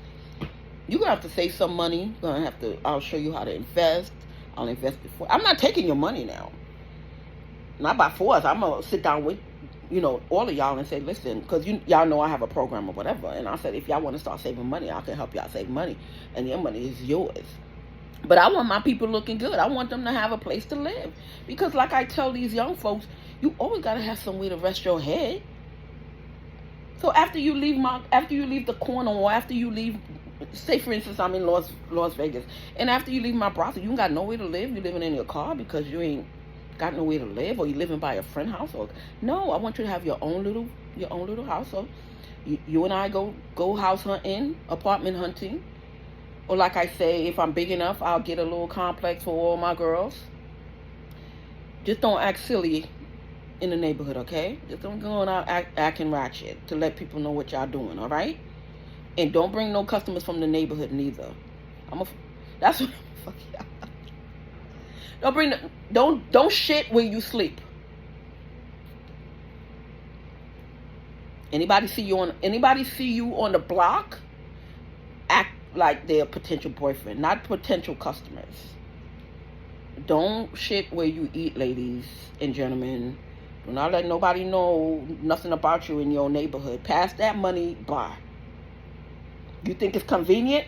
You're going to have to save some money. I'll show you how to invest. I'll invest before. I'm not taking your money now. Not by force. I'm going to sit down with all of y'all and say, listen, because y'all know I have a program or whatever. And I said, if y'all want to start saving money, I can help y'all save money. And your money is yours. But I want my people looking good. I want them to have a place to live. Because like I tell these young folks, you always got to have somewhere to rest your head. So after you leave the corner, or after you leave, say for instance, I'm in Las Vegas. And after you leave my brothel, you ain't got nowhere to live. You're living in your car because you ain't got nowhere to live, or you living by a friend house. Or no, I want you to have your own little house. So you and I go house hunting, apartment hunting, or like I say, if I'm big enough, I'll get a little complex for all my girls. Just don't act silly in the neighborhood, okay? Just don't go out acting ratchet to let people know what y'all doing, all right? And don't bring no customers from the neighborhood neither. That's what fuck y'all. Don't shit where you sleep. Anybody see you on the block, act like they're a potential boyfriend, not potential customers. Don't shit where you eat, ladies and gentlemen. Do not let nobody know nothing about you in your neighborhood. Pass that money by. You think it's convenient?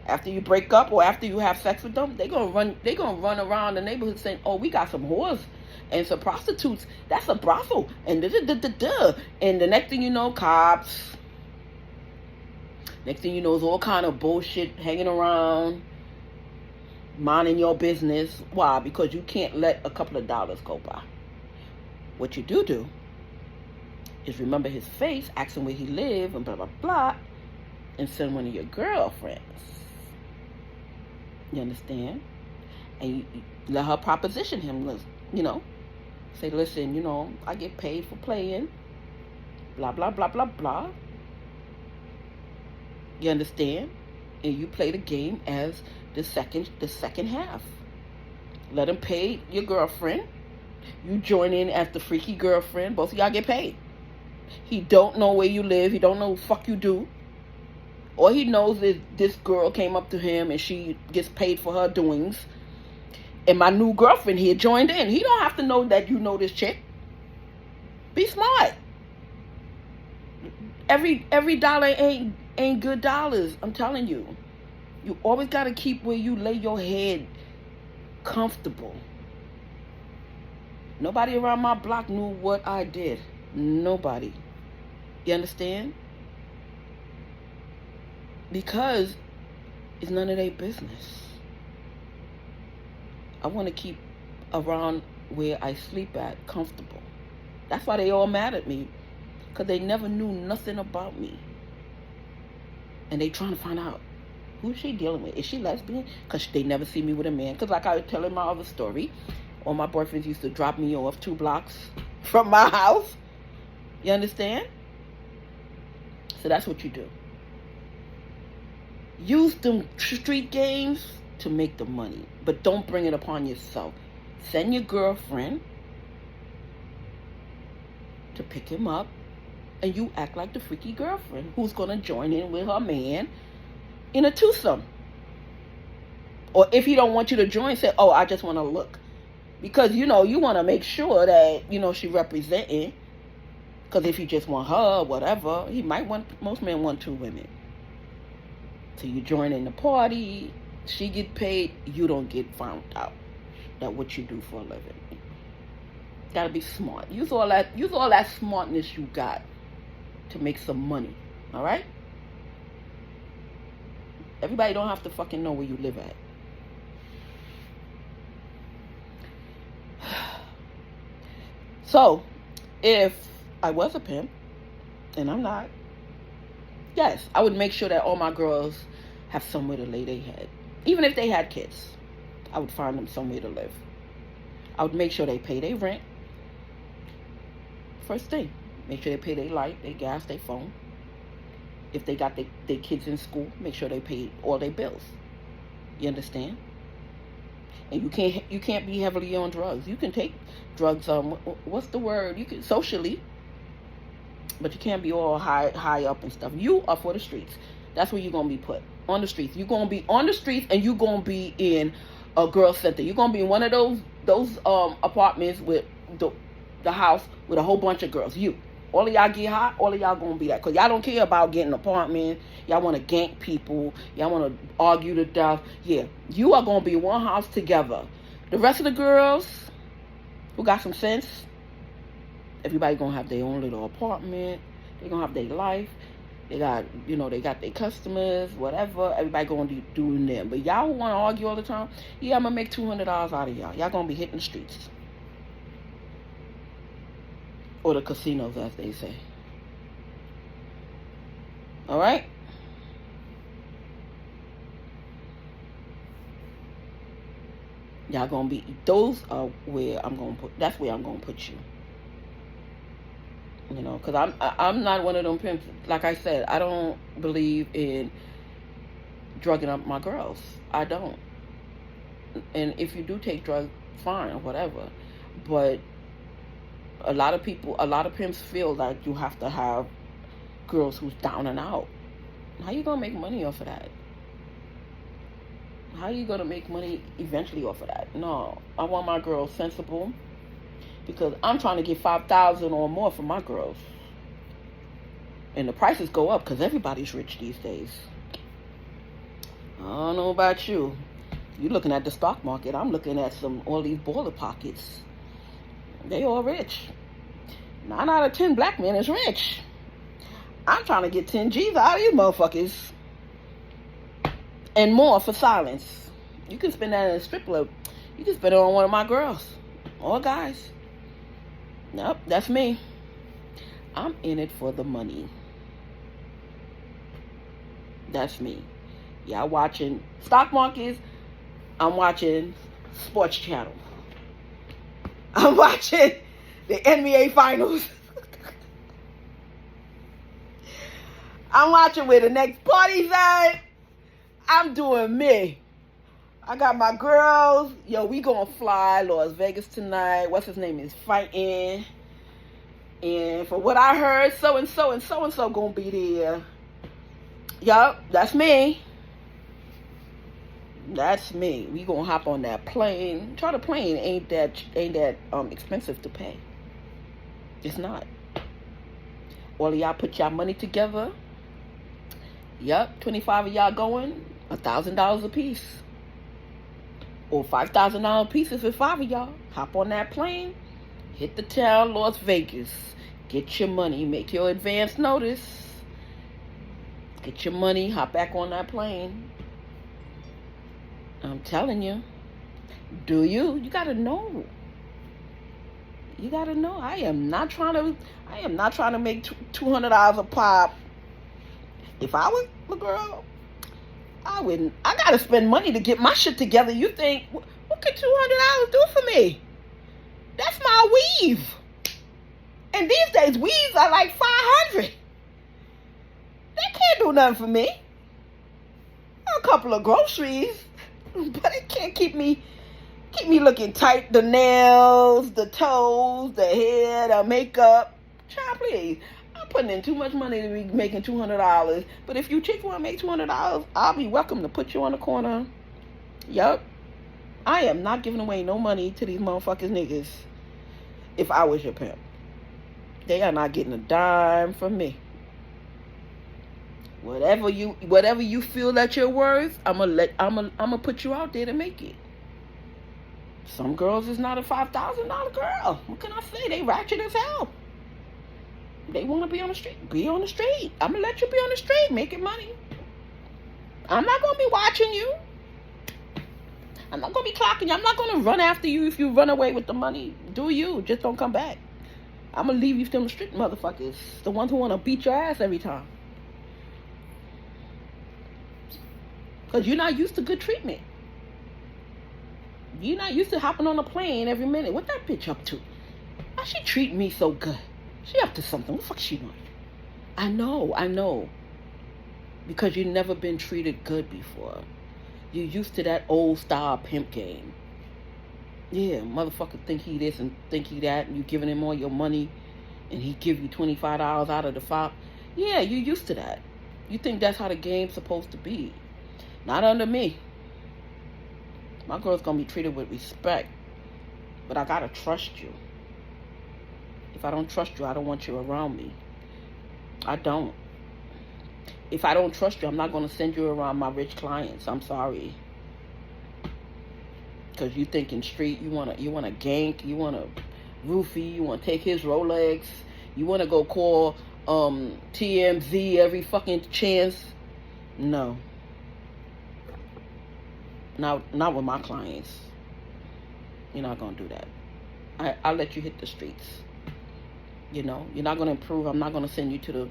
After you break up or after you have sex with them, they gonna run around the neighborhood saying, "Oh, we got some whores And so prostitutes, that's a brothel. And And the next thing you know, cops. Next thing you know, is all kind of bullshit hanging around, minding your business. Why? Because you can't let a couple of dollars go by. What you do is remember his face, ask him where he live, and blah, blah, blah, and send one of your girlfriends. You understand? And you let her proposition him, you know. Say, listen, you know, I get paid for playing, blah, blah, blah, blah, blah. You understand? And you play the game as the second half. Let him pay your girlfriend. You join in as the freaky girlfriend. Both of y'all get paid. He don't know where you live. He don't know what the fuck you do. All he knows is this girl came up to him and she gets paid for her doings. And my new girlfriend here joined in. He don't have to know that you know this chick. Be smart. Every dollar ain't good dollars. I'm telling you. You always got to keep where you lay your head comfortable. Nobody around my block knew what I did. Nobody. You understand? Because it's none of their business. I want to keep around where I sleep at comfortable. That's why they all mad at me. Because they never knew nothing about me. And they trying to find out, who's she dealing with? Is she lesbian? Because they never see me with a man. Because like I was telling my other story, all my boyfriends used to drop me off 2 blocks from my house. You understand? So that's what you do. Use them street games to make the money. But don't bring it upon yourself. Send your girlfriend to pick him up. And you act like the freaky girlfriend who's going to join in with her man in a twosome. Or if he don't want you to join, say, oh, I just want to look. Because, you know, you want to make sure that, you know, she representing. Because if you just want her, whatever, he might want, most men want 2 women. So you join in the party, she get paid, you don't get found out that what you do for a living. Gotta be smart. Use all that smartness you got to make some money. Alright? Everybody don't have to fucking know where you live at. So, if I was a pimp, and I'm not, yes, I would make sure that all my girls have somewhere to lay their head. Even if they had kids, I would find them somewhere to live. I would make sure they pay their rent. First thing, make sure they pay their light, their gas, their phone. If they got their kids in school, make sure they pay all their bills. You understand? And you can't be heavily on drugs. You can take drugs, what's the word? You can socially, but you can't be all high up and stuff. You are for the streets. That's where you're gonna be put, on the streets. You're gonna be on the streets, and you're gonna be in a girl center. You're gonna be in one of those apartments with the house with a whole bunch of girls. All of y'all get hot, all of y'all gonna be that. Because y'all don't care about getting an apartment. Y'all want to gank people. Y'all want to argue to death. Yeah, you are gonna be in one house together. The rest of the girls who got some sense, everybody gonna have their own little apartment. They gonna have their life. They got their customers, whatever. Everybody gonna be doing them. But y'all who want to argue all the time, yeah, I'm gonna make $200 out of y'all. Y'all gonna be hitting the streets. Or the casinos, as they say. All right? Y'all gonna be, those are where I'm gonna put, that's where I'm gonna put you. You know, because I'm not one of them pimps. Like I said, I don't believe in drugging up my girls. I don't. And if you do take drugs, fine, or whatever. But a lot of pimps feel like you have to have girls who's down and out. How you gonna make money off of that? How you gonna make money eventually off of that? No, I want my girls sensible, because I'm trying to get $5,000 or more for my girls. And the prices go up because everybody's rich these days. I don't know about you. You're looking at the stock market. I'm looking at all these baller pockets. They all rich. 9 out of 10 black men is rich. I'm trying to get 10 G's out of these motherfuckers. And more for silence. You can spend that in a strip club. You can spend it on one of my girls. Or guys. Nope, that's me. I'm in it for the money. That's me. Y'all watching stock markets. I'm watching Sports Channel. I'm watching the NBA Finals. I'm watching where the next party's at. I'm doing me. I got my girls. Yo, we gonna fly Las Vegas tonight. What's his name is fighting. And for what I heard, so-and-so and so-and-so gonna be there. Yup, that's me. That's me. We gonna hop on that plane. Charter plane ain't that expensive to pay. It's not. All of y'all put y'all money together. Yup, 25 of y'all going, $1,000 a piece. Or $5,000 pieces for 5 of y'all. Hop on that plane. Hit the town, Las Vegas. Get your money. Make your advance notice. Get your money. Hop back on that plane. I'm telling you. Do you? You gotta know. You gotta know. I am not trying to make $200 a pop. If I was the girl, I wouldn't. I gotta spend money to get my shit together. You think, what could $200 do for me? That's my weave. And these days, weaves are like $500. That can't do nothing for me. A couple of groceries, but it can't keep me looking tight. The nails, the toes, the hair, the makeup. Child, please. I'm putting in too much money to be making $200. But if you chick want to make $200, I'll be welcome to put you on the corner. Yup. I am not giving away no money to these motherfuckers niggas. If I was your pimp, they are not getting a dime from me. Whatever you feel that you're worth, I'm gonna put you out there to make it. Some girls is not a $5,000 girl. What can I say? They ratchet as hell. They want to be on the street. Be on the street. I'm gonna let you be on the street, making money. I'm not gonna be watching you. I'm not gonna be clocking you. I'm not gonna run after you if you run away with the money. Do you? Just don't come back. I'm gonna leave you to them street motherfuckers. The ones who wanna beat your ass every time. Because you're not used to good treatment. You're not used to hopping on a plane every minute. What that bitch up to? Why she treat me so good? She up to something. What the fuck she want? I know. Because you never been treated good before. You used to that old style pimp game. Yeah, motherfucker think he this and think he that, and you giving him all your money, and he give you $25 out of the 5. Yeah, you used to that. You think that's how the game's supposed to be. Not under me. My girl's gonna be treated with respect. But I gotta trust you. If I don't trust you, I don't want you around me. I don't. If I don't trust you, I'm not gonna send you around my rich clients. I'm sorry. Because you thinking street, you wanna gank, you wanna roofie, you wanna take his Rolex, you wanna go call TMZ every fucking chance. No. Not with my clients. You're not gonna do that. I'll let you hit the streets. You know, you're not gonna improve. I'm not gonna send you to the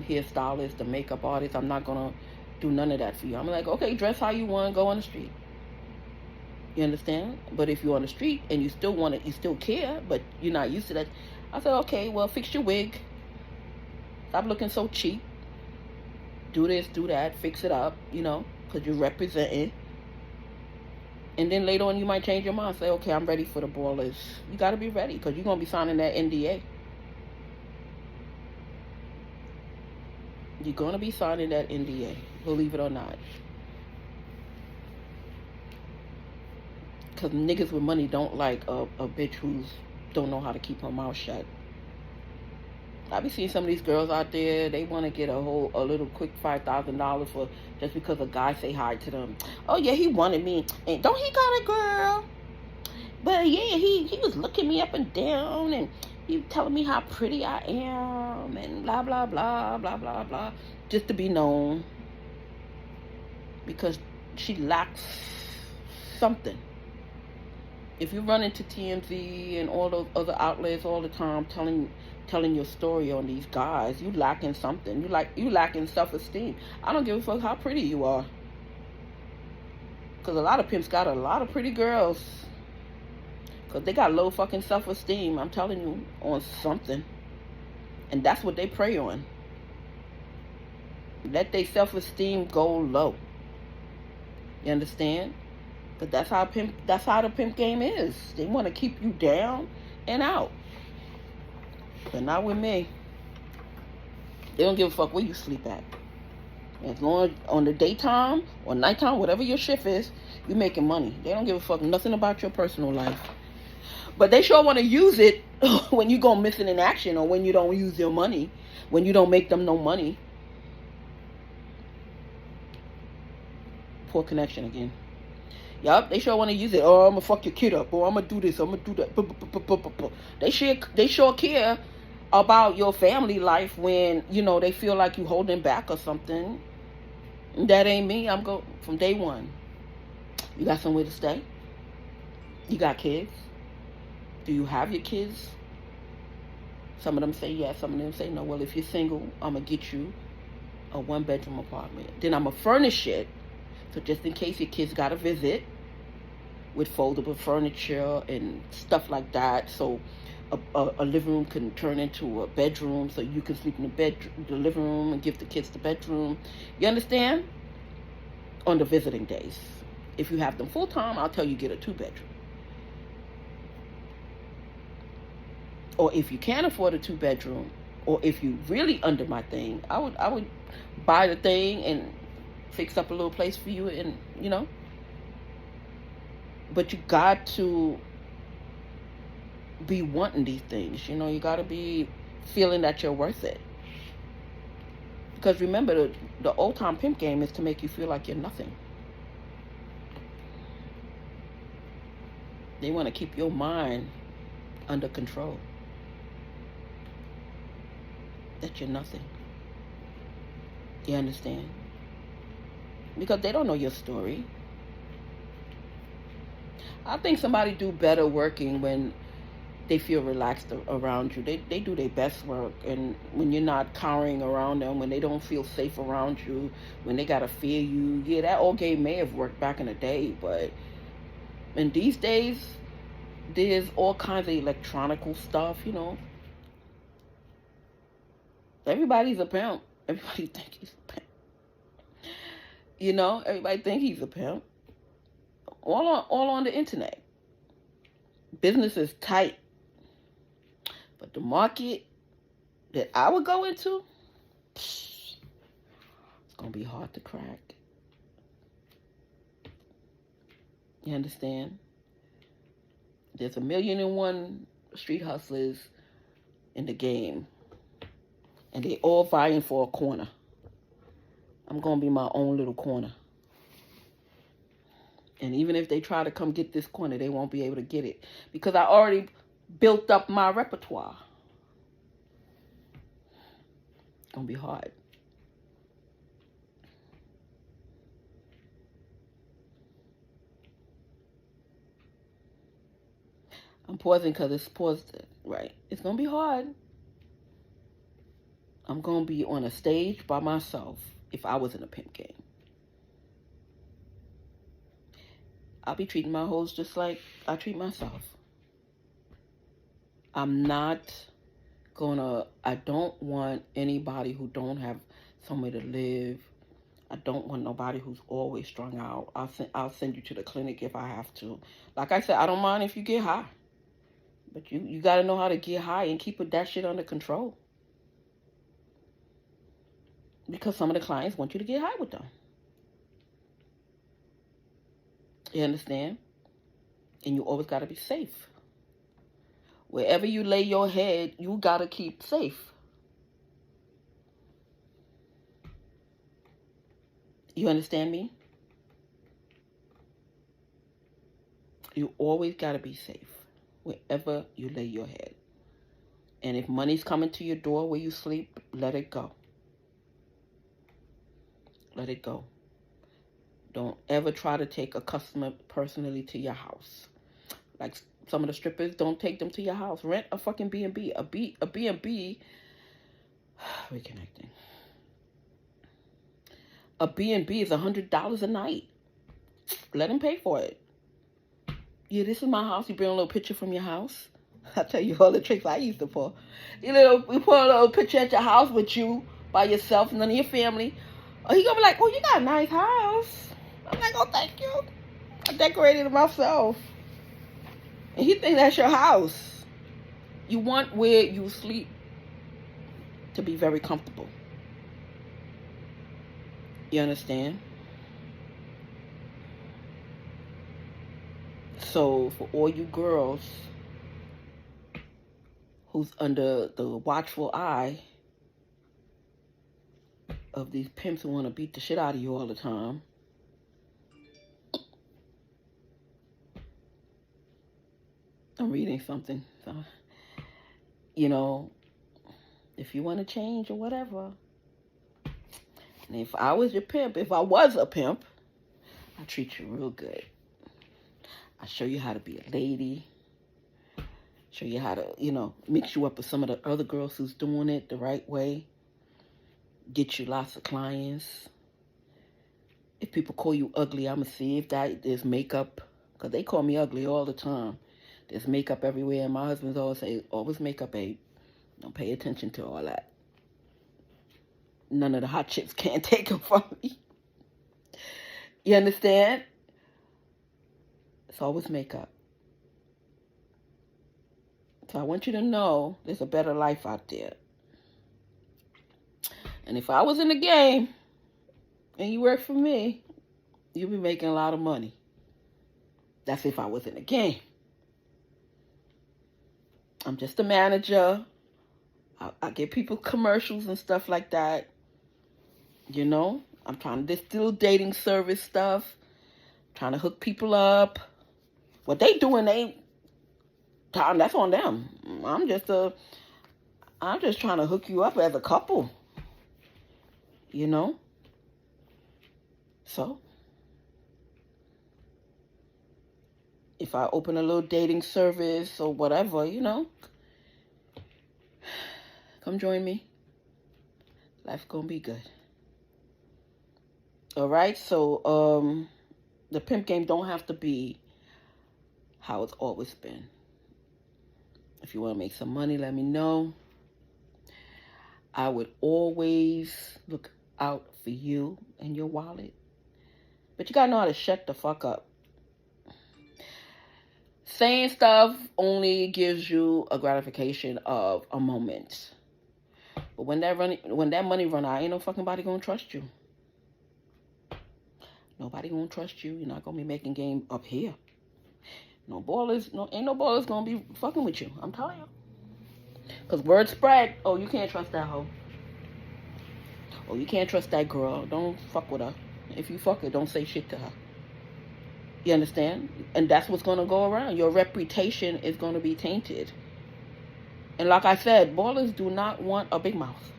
hairstylist, the makeup artist. I'm not gonna do none of that for you. I'm like, okay, dress how you want, go on the street. You understand? But if you're on the street and you still care, but you're not used to that, I said, okay, well, fix your wig. Stop looking so cheap. Do this, do that, fix it up, you know, because you're representing. And then later on, you might change your mind. Say, okay, I'm ready for the ballers. You got to be ready because you're going to be signing that NDA. You're going to be signing that NDA, believe it or not. Because niggas with money don't like a bitch who's don't know how to keep her mouth shut. I be seeing some of these girls out there, they want to get a little quick $5,000 for just because a guy say hi to them. Oh yeah, he wanted me. And don't he got a girl? But yeah, he was looking me up and down, and he was telling me how pretty I am, and blah blah blah blah blah blah, just to be known, because she lacks something. If you run into TMZ and all those other outlets all the time telling your story on these guys, you lacking something. You lacking self-esteem. I don't give a fuck how pretty you are, because a lot of pimps got a lot of pretty girls, because they got low fucking self-esteem. I'm telling you, on something, and that's what they prey on. Let their self-esteem go low. You understand? But that's how the pimp game is. They want to keep you down and out. But not with me. They don't give a fuck where you sleep at. As long as on the daytime or nighttime, whatever your shift is, you're making money. They don't give a fuck nothing about your personal life. But they sure want to use it when you go missing in action, or when you don't use your money, when you don't make them no money. Poor connection again. Yup, they sure want to use it. Oh, I'm going to fuck your kid up. Or I'm going to do this. I'm going to do that. They sure care about your family life when, they feel like you holding back or something. That ain't me. I'm going from day one. You got somewhere to stay? You got kids? Do you have your kids? Some of them say yes. Some of them say no. Well, if you're single, I'm going to get you a 1-bedroom apartment. Then I'm going to furnish it. So just in case your kids got a visit, with foldable furniture and stuff like that, so a living room can turn into a bedroom, so you can sleep in the living room, and give the kids the bedroom. You understand? On the visiting days. If you have them full time, I'll tell you get a 2-bedroom. Or if you can't afford a 2-bedroom, or if you really under my thing, I would buy the thing and fix up a little place for you, and but you got to be wanting these things. You got to be feeling that you're worth it. Because remember, the old time pimp game is to make you feel like you're nothing. They want to keep your mind under control. That you're nothing. You understand? Because they don't know your story. I think somebody do better working when they feel relaxed around you. They do their best work, and when you're not cowering around them, when they don't feel safe around you, when they gotta fear you. Yeah, that old game may have worked back in the day, but in these days, there's all kinds of electronical stuff. Everybody's a pimp. Everybody think he's a pimp. Everybody think he's a pimp. All on the internet. Business is tight. But the market that I would go into, it's going to be hard to crack. You understand? There's 1,000,001 street hustlers in the game. And they all vying for a corner. I'm going to be my own little corner. And even if they try to come get this corner, they won't be able to get it. Because I already built up my repertoire. It's going to be hard. I'm pausing because it's paused. Right. It's going to be hard. I'm going to be on a stage by myself if I was in a pimp game. I'll be treating my hoes just like I treat myself. I don't want anybody who don't have somewhere to live. I don't want nobody who's always strung out. I'll send you to the clinic if I have to. Like I said, I don't mind if you get high. But you got to know how to get high and keep that shit under control. Because some of the clients want you to get high with them. You understand? And you always got to be safe. Wherever you lay your head, you got to keep safe. You understand me? You always got to be safe wherever you lay your head. And if money's coming to your door where you sleep, let it go. Let it go. Don't ever try to take a customer personally to your house. Like some of the strippers, don't take them to your house. Rent a fucking B&B. A B&B, reconnecting. A B&B is $100 a night. Let them pay for it. Yeah, this is my house. You bring a little picture from your house. I tell you all the tricks I used to pull. We put a little picture at your house with you by yourself, none of your family. Or he gonna be like, "Oh, you got a nice house." I'm like, "Oh, thank you. I decorated it myself." And he think that's your house. You want where you sleep to be very comfortable. You understand? So for all you girls who's under the watchful eye of these pimps who want to beat the shit out of you all the time, I'm reading something. So, if you want to change or whatever, and if I was your pimp, if I was a pimp, I'd treat you real good. I'd show you how to be a lady. Show you how to, mix you up with some of the other girls who's doing it the right way. Get you lots of clients. If people call you ugly, I'm going to see if there's makeup. Because they call me ugly all the time. There's makeup everywhere. And my husband's always say, always makeup, babe. Don't pay attention to all that. None of the hot chicks can't take it from me. You understand? It's always makeup. So I want you to know there's a better life out there. And if I was in the game and you work for me, you'll be making a lot of money. That's if I was in the game. I'm just a manager. I get people commercials and stuff like that. I'm trying to distill dating service stuff. Trying to hook people up. What they doing, that's on them. I'm just trying to hook you up as a couple. So, if I open a little dating service or whatever, come join me. Life's gonna be good. All right, so the pimp game don't have to be how it's always been. If you want to make some money, let me know. I would always look out for you and your wallet. But you got to know how to shut the fuck up. Saying stuff only gives you a gratification of a moment. But when that money run out, ain't no fucking body going to trust you. Nobody going to trust you. You're not going to be making game up here. Ain't no ballers going to be fucking with you. I'm telling you. Because word spread. Oh, you can't trust that hoe. Oh, you can't trust that girl. Don't fuck with her. If you fuck her, don't say shit to her. You understand? And that's what's going to go around. Your reputation is going to be tainted. And like I said, ballers do not want a big mouth.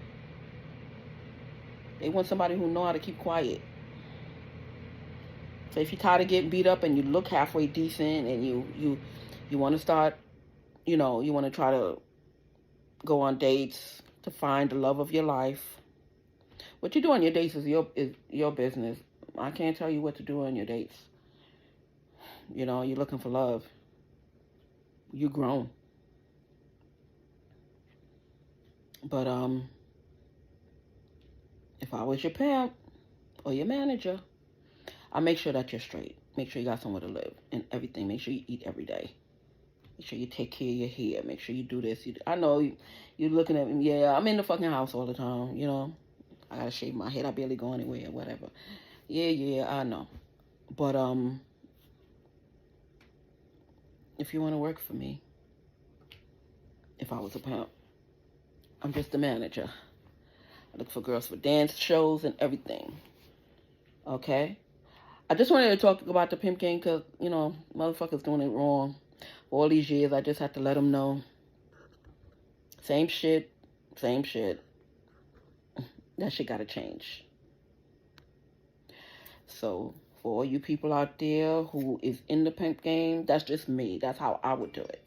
They want somebody who know how to keep quiet. So if you're tired of getting beat up and you look halfway decent and you want to start, you want to try to go on dates to find the love of your life. What you do on your dates is your business. I can't tell you what to do on your dates. You're looking for love. You're grown. But if I was your pimp or your manager, I make sure that you're straight. Make sure you got somewhere to live and everything. Make sure you eat every day. Make sure you take care of your hair. Make sure you do this. I know you're looking at me. Yeah, I'm in the fucking house all the time. I gotta shave my head. I barely go anywhere, whatever. Yeah, I know. But if you want to work for me, if I was a pimp, I'm just a manager. I look for girls for dance shows and everything. Okay? I just wanted to talk about the pimp game because, you know, motherfuckers doing it wrong. For all these years, I just had to let them know. Same shit, same shit. That shit gotta change. So, for all you people out there who is in the pimp game, that's just me. That's how I would do it.